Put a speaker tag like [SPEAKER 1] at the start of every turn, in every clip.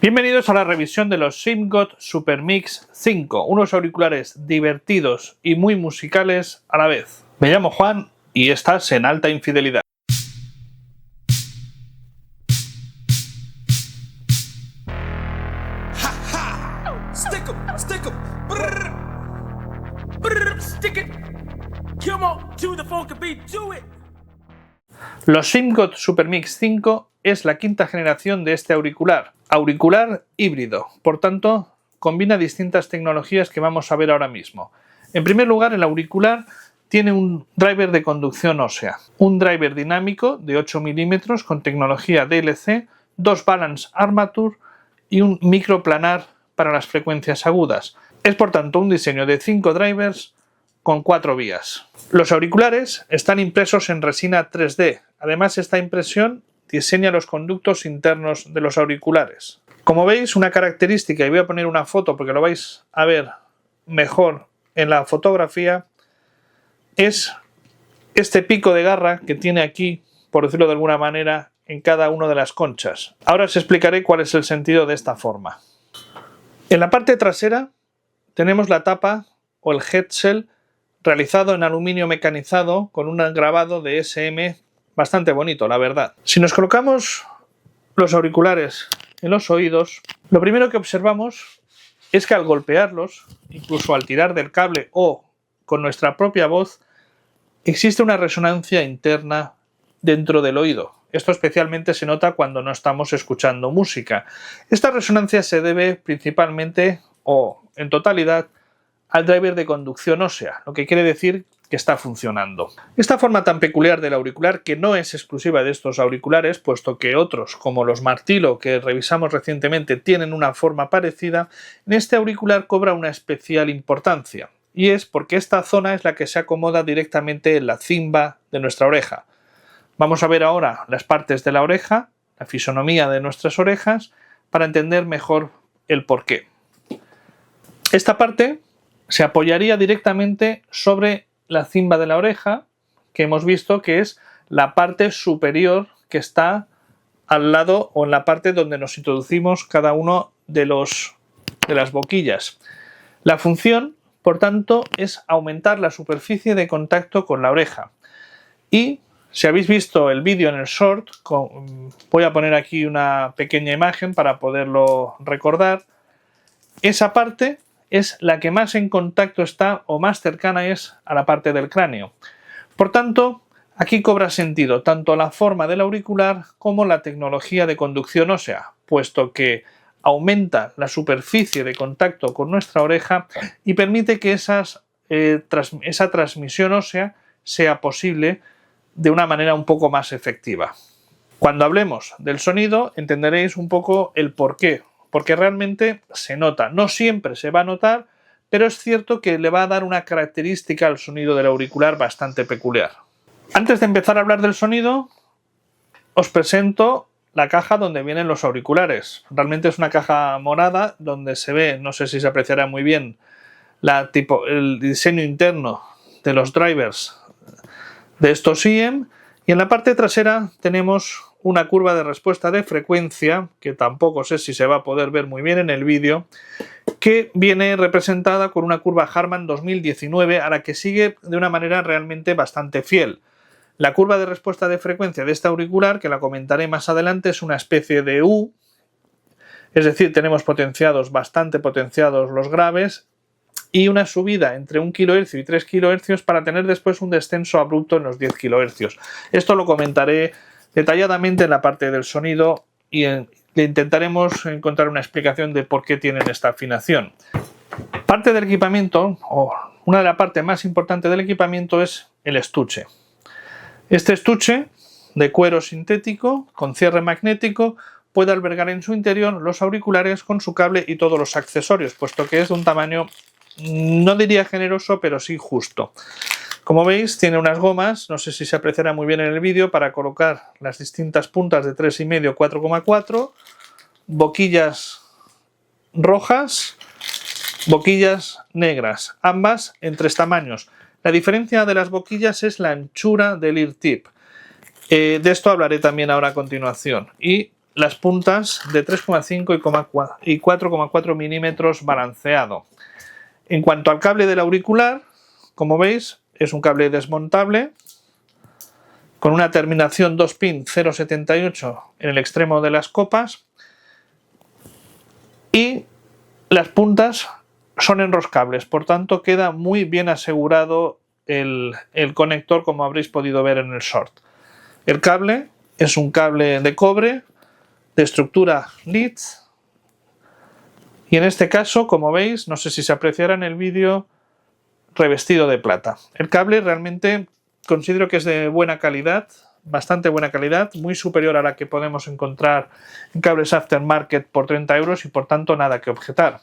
[SPEAKER 1] Bienvenidos a la revisión de los SIMGOT SuperMix 5, unos auriculares divertidos y muy musicales a la vez. Me llamo Juan y estás en alta infidelidad. Los SIMGOT SuperMix 5 es la quinta generación de este auricular híbrido, por tanto combina distintas tecnologías que vamos a ver ahora mismo. En primer lugar, el auricular tiene un driver de conducción ósea, un driver dinámico de 8 milímetros con tecnología DLC, dos balance armature y un microplanar para las frecuencias agudas. Es por tanto un diseño de 5 drivers con 4 vías. Los auriculares están impresos en resina 3D. Además, esta impresión diseña los conductos internos de los auriculares. Como veis, una característica, y voy a poner una foto porque lo vais a ver mejor en la fotografía, es este pico de garra que tiene aquí, por decirlo de alguna manera, en cada una de las conchas. Ahora os explicaré cuál es el sentido de esta forma. En la parte trasera tenemos la tapa o el headshell realizado en aluminio mecanizado con un grabado de SM bastante bonito, la verdad. Si nos colocamos los auriculares en los oídos, lo primero que observamos es que al golpearlos, incluso al tirar del cable o con nuestra propia voz, existe una resonancia interna dentro del oído. Esto especialmente se nota cuando no estamos escuchando música. Esta resonancia se debe principalmente o en totalidad al driver de conducción ósea, lo que quiere decir que está funcionando. Esta forma tan peculiar del auricular, que no es exclusiva de estos auriculares, puesto que otros, como los Martilo, que revisamos recientemente, tienen una forma parecida, en este auricular cobra una especial importancia, y es porque esta zona es la que se acomoda directamente en la cimba de nuestra oreja. Vamos a ver ahora las partes de la oreja, la fisonomía de nuestras orejas, para entender mejor el porqué. Esta parte se apoyaría directamente sobre la cimba de la oreja, que hemos visto que es la parte superior que está al lado o en la parte donde nos introducimos cada uno de las boquillas. La función, por tanto, es aumentar la superficie de contacto con la oreja. Y si habéis visto el vídeo en el short, voy a poner aquí una pequeña imagen para poderlo recordar, esa parte es la que más en contacto está o más cercana es a la parte del cráneo. Por tanto, aquí cobra sentido tanto la forma del auricular como la tecnología de conducción ósea, puesto que aumenta la superficie de contacto con nuestra oreja y permite que esa transmisión ósea sea posible de una manera un poco más efectiva. Cuando hablemos del sonido entenderéis un poco el porqué. Porque realmente se nota. No siempre se va a notar, pero es cierto que le va a dar una característica al sonido del auricular bastante peculiar. Antes de empezar a hablar del sonido, os presento la caja donde vienen los auriculares. Realmente es una caja morada donde se ve, no sé si se apreciará muy bien, el diseño interno de los drivers de estos IEM. Y en la parte trasera tenemos una curva de respuesta de frecuencia, que tampoco sé si se va a poder ver muy bien en el vídeo, que viene representada con una curva Harman 2019 a la que sigue de una manera realmente bastante fiel. La curva de respuesta de frecuencia de este auricular, que la comentaré más adelante, es una especie de U, es decir, tenemos bastante potenciados los graves, y una subida entre 1 kHz y 3 kHz para tener después un descenso abrupto en los 10 kHz. Esto lo comentaré detalladamente en la parte del sonido y intentaremos encontrar una explicación de por qué tienen esta afinación. Parte del equipamiento, o una de las partes más importantes del equipamiento, es el estuche. Este estuche de cuero sintético con cierre magnético puede albergar en su interior los auriculares con su cable y todos los accesorios, puesto que es de un tamaño, no diría generoso, pero sí justo. Como veis, tiene unas gomas, no sé si se apreciará muy bien en el vídeo, para colocar las distintas puntas de 3,5, 4,4, boquillas rojas, boquillas negras, ambas en 3 tamaños. La diferencia de las boquillas es la anchura del ear tip. De esto hablaré también ahora a continuación. Y las puntas de 3,5 y 4,4 milímetros balanceado. En cuanto al cable del auricular, como veis, es un cable desmontable con una terminación 2 pin 0,78 en el extremo de las copas y las puntas son enroscables, por tanto queda muy bien asegurado el conector, como habréis podido ver en el short. El cable es un cable de cobre de estructura Leeds y en este caso, como veis, no sé si se apreciará en el vídeo, revestido de plata. El cable realmente considero que es de buena calidad, bastante buena calidad, muy superior a la que podemos encontrar en cables aftermarket por 30 euros y por tanto nada que objetar.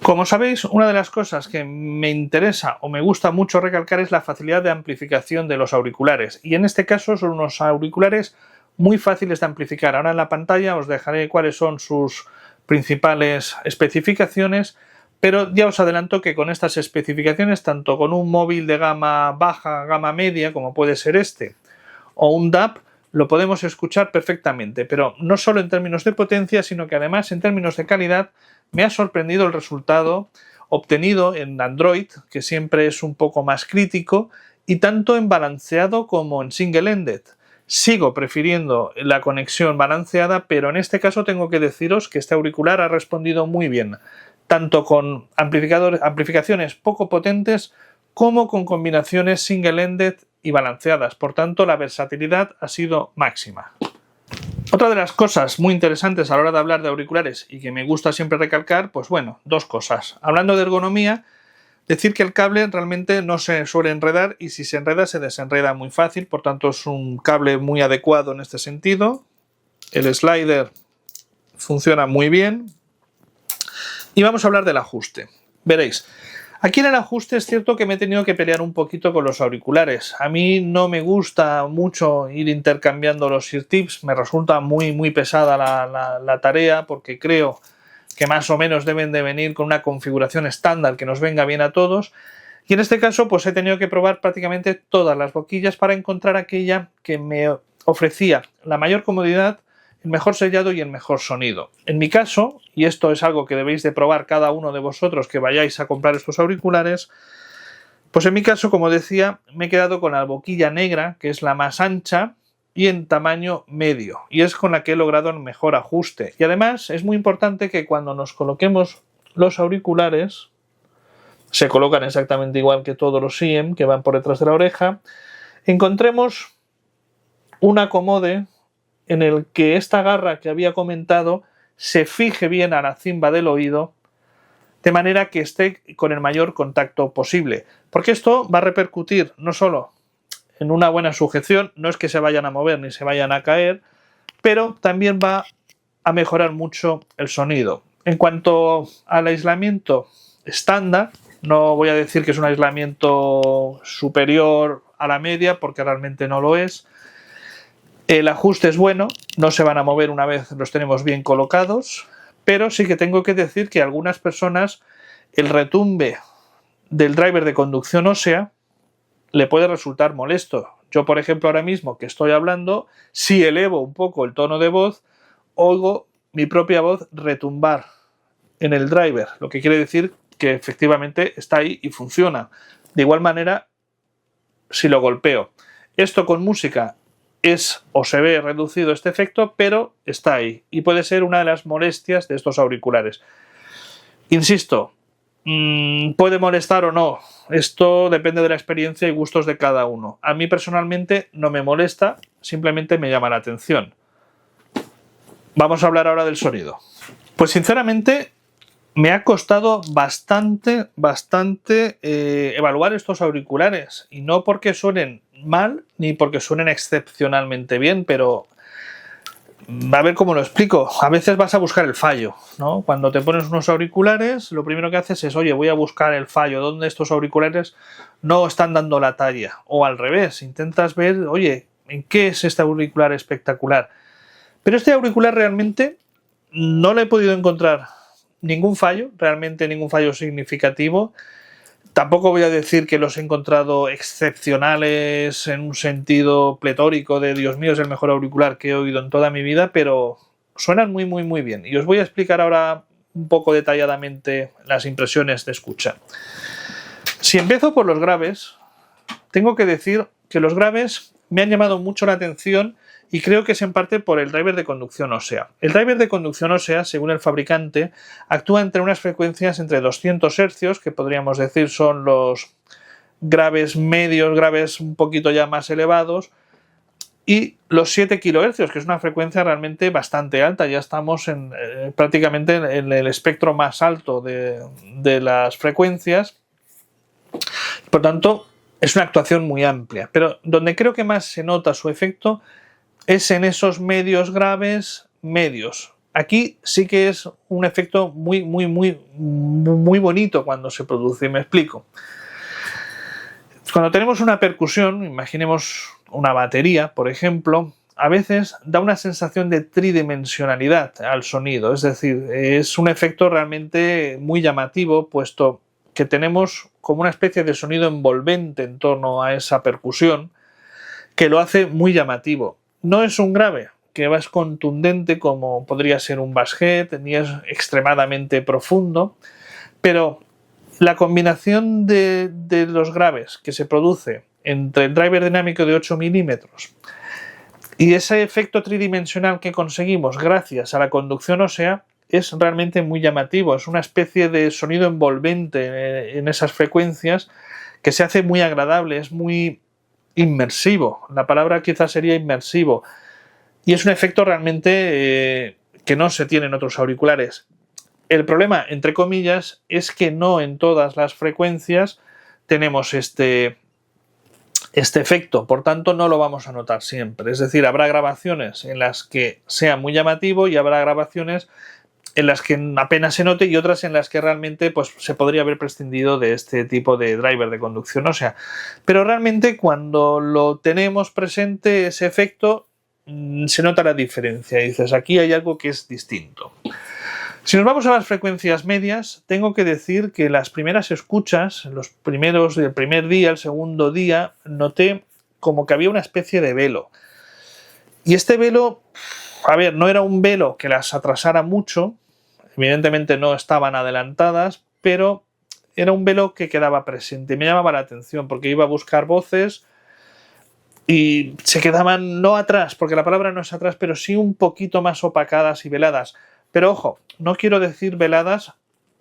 [SPEAKER 1] Como sabéis, una de las cosas que me interesa o me gusta mucho recalcar es la facilidad de amplificación de los auriculares, y en este caso son unos auriculares muy fáciles de amplificar. Ahora en la pantalla os dejaré cuáles son sus principales especificaciones, pero ya os adelanto que con estas especificaciones, tanto con un móvil de gama baja, gama media, como puede ser este, o un DAB, lo podemos escuchar perfectamente, pero no solo en términos de potencia, sino que además en términos de calidad me ha sorprendido el resultado obtenido en Android, que siempre es un poco más crítico, y tanto en balanceado como en single-ended. Sigo prefiriendo la conexión balanceada, pero en este caso tengo que deciros que este auricular ha respondido muy bien, tanto con amplificaciones poco potentes como con combinaciones single-ended y balanceadas. Por tanto, la versatilidad ha sido máxima. Otra de las cosas muy interesantes a la hora de hablar de auriculares y que me gusta siempre recalcar, pues bueno, dos cosas. Hablando de ergonomía, decir que el cable realmente no se suele enredar y si se enreda se desenreda muy fácil, por tanto es un cable muy adecuado en este sentido. El slider funciona muy bien. Y vamos a hablar del ajuste. Veréis, aquí en el ajuste es cierto que me he tenido que pelear un poquito con los auriculares. A mí no me gusta mucho ir intercambiando los ear tips, me resulta muy pesada la tarea porque creo que más o menos deben de venir con una configuración estándar que nos venga bien a todos. Y en este caso pues he tenido que probar prácticamente todas las boquillas para encontrar aquella que me ofrecía la mayor comodidad, el mejor sellado y el mejor sonido. En mi caso, y esto es algo que debéis de probar cada uno de vosotros que vayáis a comprar estos auriculares, pues en mi caso, como decía, me he quedado con la boquilla negra, que es la más ancha y en tamaño medio, y es con la que he logrado el mejor ajuste. Y además es muy importante que cuando nos coloquemos los auriculares, se colocan exactamente igual que todos los SIEM que van por detrás de la oreja, encontremos un acomode en el que esta garra que había comentado se fije bien a la cimba del oído, de manera que esté con el mayor contacto posible. Porque esto va a repercutir no solo en una buena sujeción, no es que se vayan a mover ni se vayan a caer, pero también va a mejorar mucho el sonido. En cuanto al aislamiento estándar, no voy a decir que es un aislamiento superior a la media, porque realmente no lo es. El ajuste es bueno, no se van a mover una vez los tenemos bien colocados, pero sí que tengo que decir que a algunas personas el retumbe del driver de conducción ósea le puede resultar molesto. Yo, por ejemplo, ahora mismo que estoy hablando, si elevo un poco el tono de voz, oigo mi propia voz retumbar en el driver, lo que quiere decir que efectivamente está ahí y funciona. De igual manera, si lo golpeo. Esto con música es o se ve reducido este efecto, pero está ahí y puede ser una de las molestias de estos auriculares. Insisto, puede molestar o no, esto depende de la experiencia y gustos de cada uno. A mí personalmente no me molesta, simplemente me llama la atención. Vamos a hablar ahora del sonido. Pues sinceramente me ha costado bastante evaluar estos auriculares, y no porque suenen mal ni porque suenen excepcionalmente bien, pero a ver cómo lo explico. A veces vas a buscar el fallo, ¿no? Cuando te pones unos auriculares, lo primero que haces es, oye, voy a buscar el fallo, ¿dónde estos auriculares no están dando la talla? O al revés, intentas ver, oye, ¿en qué es este auricular espectacular? Pero este auricular realmente no le he podido encontrar ningún fallo, realmente ningún fallo significativo. Tampoco voy a decir que los he encontrado excepcionales en un sentido pletórico de Dios mío, es el mejor auricular que he oído en toda mi vida, pero suenan muy bien. Y os voy a explicar ahora un poco detalladamente las impresiones de escucha. Si empiezo por los graves, tengo que decir que los graves me han llamado mucho la atención y creo que es en parte por el driver de conducción ósea. El driver de conducción ósea, según el fabricante, actúa entre unas frecuencias entre 200 Hz, que podríamos decir son los graves medios, graves un poquito ya más elevados, y los 7 kHz, que es una frecuencia realmente bastante alta. Ya estamos prácticamente en el espectro más alto de las frecuencias. Por tanto, es una actuación muy amplia. Pero donde creo que más se nota su efecto es en esos medios graves medios. Aquí sí que es un efecto muy bonito cuando se produce, y me explico. Cuando tenemos una percusión, imaginemos una batería, por ejemplo, a veces da una sensación de tridimensionalidad al sonido, es decir, es un efecto realmente muy llamativo, puesto que tenemos como una especie de sonido envolvente en torno a esa percusión que lo hace muy llamativo. No es un grave que es contundente como podría ser un bass head, ni es extremadamente profundo, pero la combinación de los graves que se produce entre el driver dinámico de 8 milímetros y ese efecto tridimensional que conseguimos gracias a la conducción ósea es realmente muy llamativo. Es una especie de sonido envolvente en esas frecuencias que se hace muy agradable, es muy inmersivo. La palabra quizás sería inmersivo. Y es un efecto realmente que no se tiene en otros auriculares. El problema, entre comillas, es que no en todas las frecuencias tenemos este efecto, por tanto no lo vamos a notar siempre. Es decir, habrá grabaciones en las que sea muy llamativo y habrá grabaciones en las que apenas se note y otras en las que realmente pues, se podría haber prescindido de este tipo de driver de conducción ósea. Pero realmente cuando lo tenemos presente, ese efecto, se nota la diferencia. Y dices, aquí hay algo que es distinto. Si nos vamos a las frecuencias medias, tengo que decir que las primeras escuchas, los primeros del primer día, el segundo día, noté como que había una especie de velo. Y este velo, a ver, no era un velo que las atrasara mucho, evidentemente no estaban adelantadas, pero era un velo que quedaba presente. Me llamaba la atención porque iba a buscar voces y se quedaban no atrás, porque la palabra no es atrás, pero sí un poquito más opacadas y veladas. Pero ojo, no quiero decir veladas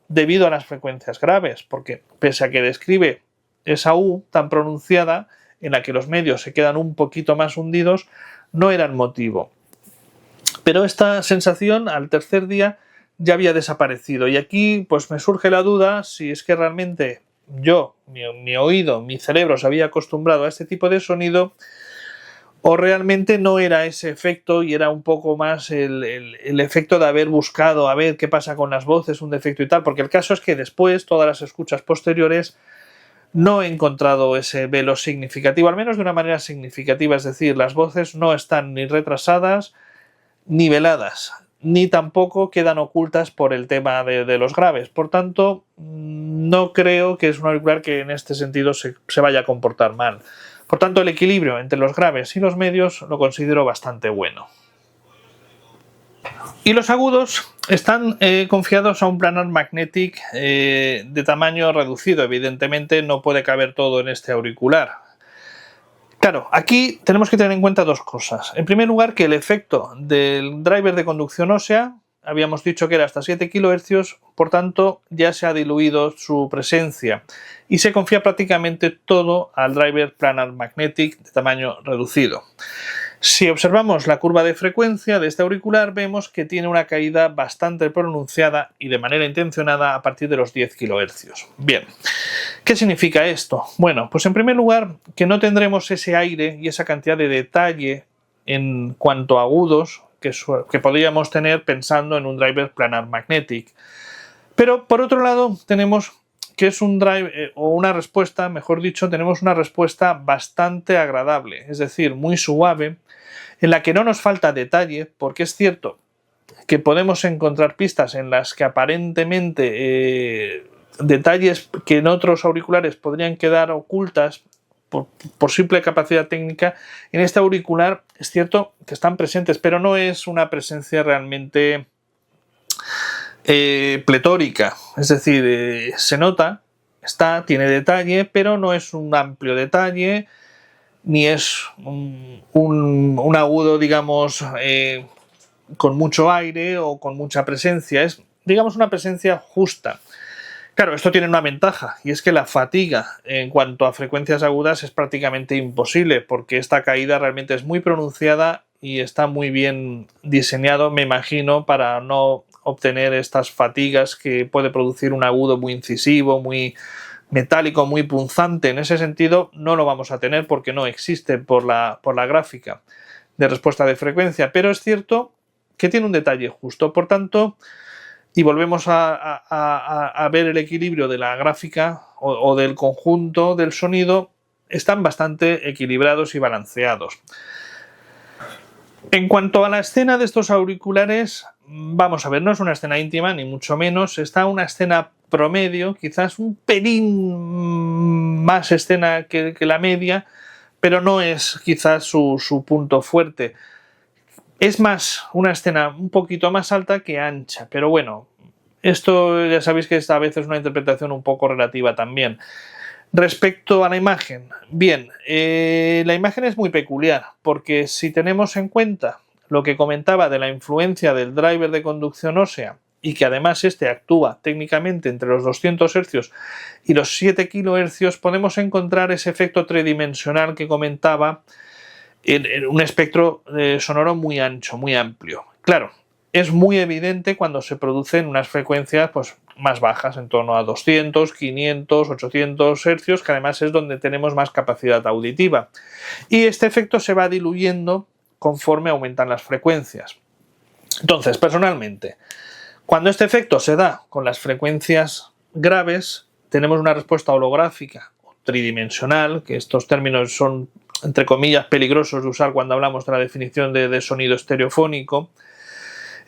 [SPEAKER 1] debido a las frecuencias graves, porque pese a que describe esa U tan pronunciada, en la que los medios se quedan un poquito más hundidos, no eran motivo. Pero esta sensación al tercer día ya había desaparecido. Y aquí pues me surge la duda si es que realmente yo, mi oído, mi cerebro se había acostumbrado a este tipo de sonido, o realmente no era ese efecto y era un poco más el efecto de haber buscado a ver qué pasa con las voces, un defecto y tal, porque el caso es que después, todas las escuchas posteriores, no he encontrado ese velo significativo, al menos de una manera significativa, es decir, las voces no están ni retrasadas ni veladas, ni tampoco quedan ocultas por el tema de los graves. Por tanto, no creo que es un auricular que en este sentido se vaya a comportar mal. Por tanto, el equilibrio entre los graves y los medios lo considero bastante bueno. Y los agudos están confiados a un Planar Magnetic de tamaño reducido. Evidentemente no puede caber todo en este auricular. Claro, aquí tenemos que tener en cuenta dos cosas. En primer lugar, que el efecto del driver de conducción ósea, habíamos dicho que era hasta 7 kHz, por tanto ya se ha diluido su presencia y se confía prácticamente todo al driver Planar Magnetic de tamaño reducido. Si observamos la curva de frecuencia de este auricular, vemos que tiene una caída bastante pronunciada y de manera intencionada a partir de los 10 kHz. Bien, ¿qué significa esto? Bueno, pues en primer lugar que no tendremos ese aire y esa cantidad de detalle en cuanto a agudos que podríamos tener pensando en un driver Planar Magnetic. Pero por otro lado tenemos que es un drive o una respuesta, mejor dicho, tenemos una respuesta bastante agradable, es decir, muy suave, en la que no nos falta detalle, porque es cierto que podemos encontrar pistas en las que aparentemente detalles que en otros auriculares podrían quedar ocultas por simple capacidad técnica, en este auricular es cierto que están presentes, pero no es una presencia realmente pletórica. Es decir, se nota, tiene detalle, pero no es un amplio detalle, ni es un agudo, digamos, con mucho aire o con mucha presencia. Es, digamos, una presencia justa. Claro, esto tiene una ventaja, y es que la fatiga en cuanto a frecuencias agudas es prácticamente imposible, porque esta caída realmente es muy pronunciada y está muy bien diseñado, me imagino, para no obtener estas fatigas que puede producir un agudo muy incisivo, muy metálico, muy punzante. En ese sentido no lo vamos a tener porque no existe por la gráfica de respuesta de frecuencia, pero es cierto que tiene un detalle justo. Por tanto, y volvemos a ver el equilibrio de la gráfica o del conjunto del sonido, están bastante equilibrados y balanceados. En cuanto a la escena de estos auriculares, vamos a ver, no es una escena íntima, ni mucho menos, está una escena promedio, quizás un pelín más escena que la media, pero no es quizás su punto fuerte. Es más una escena un poquito más alta que ancha, pero bueno, esto ya sabéis que esta vez es una interpretación un poco relativa también. Respecto a la imagen, bien, la imagen es muy peculiar, porque si tenemos en cuenta lo que comentaba de la influencia del driver de conducción ósea y que además este actúa técnicamente entre los 200 Hz y los 7 kHz, podemos encontrar ese efecto tridimensional que comentaba en un espectro sonoro muy ancho, muy amplio. Claro, es muy evidente cuando se producen unas frecuencias pues, más bajas, en torno a 200, 500, 800 Hz, que además es donde tenemos más capacidad auditiva. Y este efecto se va diluyendo conforme aumentan las frecuencias. Entonces, personalmente, cuando este efecto se da con las frecuencias graves, tenemos una respuesta holográfica o tridimensional, que estos términos son, entre comillas, peligrosos de usar cuando hablamos de la definición de sonido estereofónico.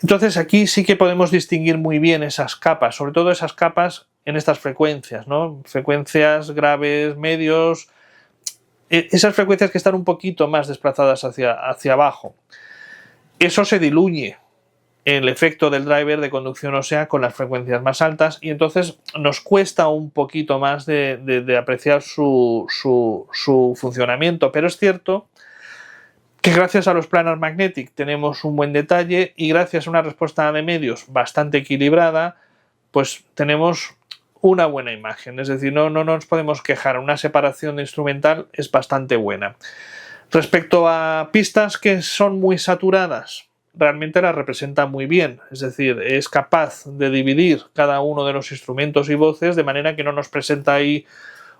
[SPEAKER 1] Entonces aquí sí que podemos distinguir muy bien esas capas, sobre todo esas capas en estas frecuencias, ¿no? Frecuencias graves, medios, esas frecuencias que están un poquito más desplazadas hacia abajo. Eso se diluye el efecto del driver de conducción ósea con las frecuencias más altas y entonces nos cuesta un poquito más de apreciar su funcionamiento, pero es cierto que gracias a los planar magnetic tenemos un buen detalle y gracias a una respuesta de medios bastante equilibrada, pues tenemos una buena imagen. Es decir, no nos podemos quejar, una separación instrumental es bastante buena. Respecto a pistas que son muy saturadas, realmente las representa muy bien, es decir, es capaz de dividir cada uno de los instrumentos y voces de manera que no nos presenta ahí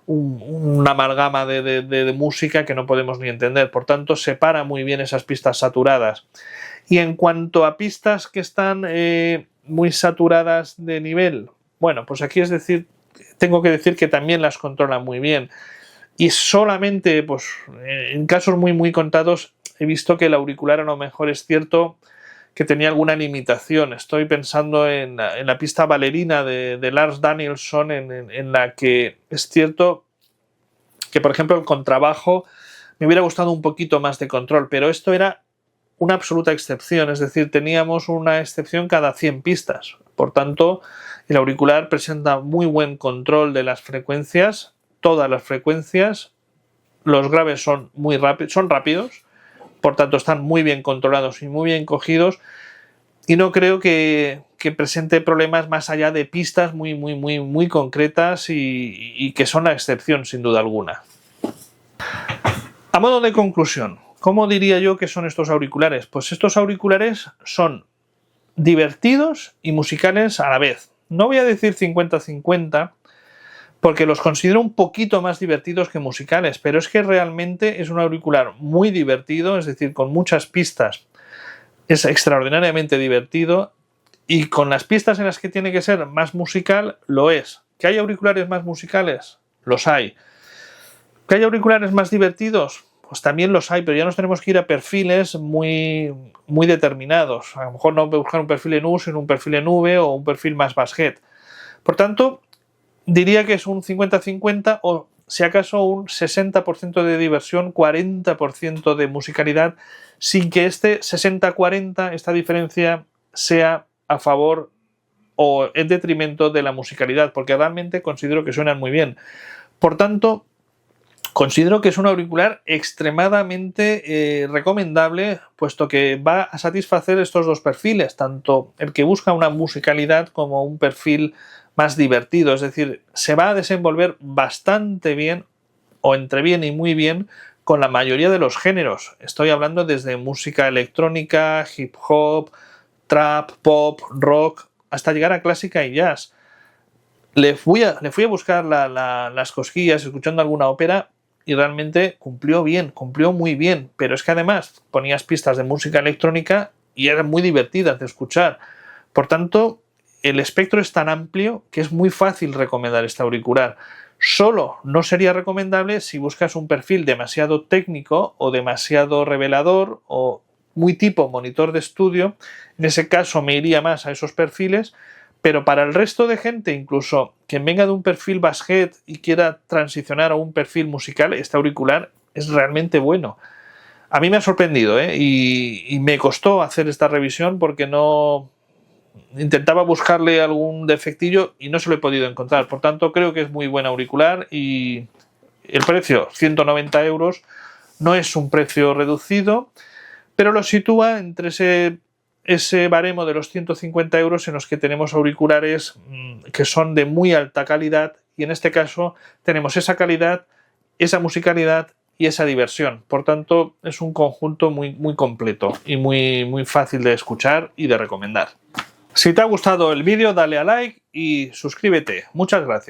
[SPEAKER 1] una amalgama de música que no podemos ni entender. Por tanto, separa muy bien esas pistas saturadas. Y en cuanto a pistas que están muy saturadas de nivel, bueno, pues aquí tengo que decir que también las controla muy bien. Y solamente, pues, en casos muy contados, he visto que el auricular a lo mejor es cierto que tenía alguna limitación. Estoy pensando en la pista Ballerina de Lars Danielsson, en la que es cierto que, por ejemplo, el contrabajo me hubiera gustado un poquito más de control, pero esto era una absoluta excepción, es decir, teníamos una excepción cada 100 pistas. Por tanto, el auricular presenta muy buen control de las frecuencias, todas las frecuencias, los graves son rápidos, por tanto están muy bien controlados y muy bien cogidos y no creo que presente problemas más allá de pistas muy concretas y que son la excepción sin duda alguna. A modo de conclusión, ¿cómo diría yo que son estos auriculares? Pues estos auriculares son divertidos y musicales a la vez. No voy a decir 50-50 porque los considero un poquito más divertidos que musicales, pero es que realmente es un auricular muy divertido, es decir, con muchas pistas, es extraordinariamente divertido y con las pistas en las que tiene que ser más musical, lo es. ¿Que hay auriculares más musicales? Los hay. ¿Que hay auriculares más divertidos? Pues también los hay, pero ya nos tenemos que ir a perfiles muy determinados. A lo mejor no buscar un perfil en U, sino un perfil en V o un perfil más basshead. Por tanto, diría que es un 50-50 o si acaso un 60% de diversión, 40% de musicalidad, sin que este 60-40, esta diferencia, sea a favor o en detrimento de la musicalidad, porque realmente considero que suenan muy bien. Por tanto, considero que es un auricular extremadamente recomendable, puesto que va a satisfacer estos dos perfiles, tanto el que busca una musicalidad como un perfil más divertido, es decir, se va a desenvolver bastante bien, o entre bien y muy bien, con la mayoría de los géneros. Estoy hablando desde música electrónica, hip hop, trap, pop, rock, hasta llegar a clásica y jazz. Le fui a buscar las cosquillas escuchando alguna ópera y realmente cumplió bien, cumplió muy bien, pero es que además ponías pistas de música electrónica y eran muy divertidas de escuchar. Por tanto, el espectro es tan amplio que es muy fácil recomendar este auricular. Solo no sería recomendable si buscas un perfil demasiado técnico o demasiado revelador o muy tipo monitor de estudio. En ese caso me iría más a esos perfiles, pero para el resto de gente, incluso quien venga de un perfil basshead y quiera transicionar a un perfil musical, este auricular es realmente bueno. A mí me ha sorprendido, y me costó hacer esta revisión porque no intentaba buscarle algún defectillo y no se lo he podido encontrar. Por tanto, creo que es muy buen auricular y el precio, 190 euros, no es un precio reducido, pero lo sitúa entre ese baremo de los 150 euros en los que tenemos auriculares que son de muy alta calidad, y en este caso tenemos esa calidad, esa musicalidad y esa diversión. Por tanto, es un conjunto muy, muy completo y muy, muy fácil de escuchar y de recomendar. Si te ha gustado el vídeo, dale a like y suscríbete. Muchas gracias.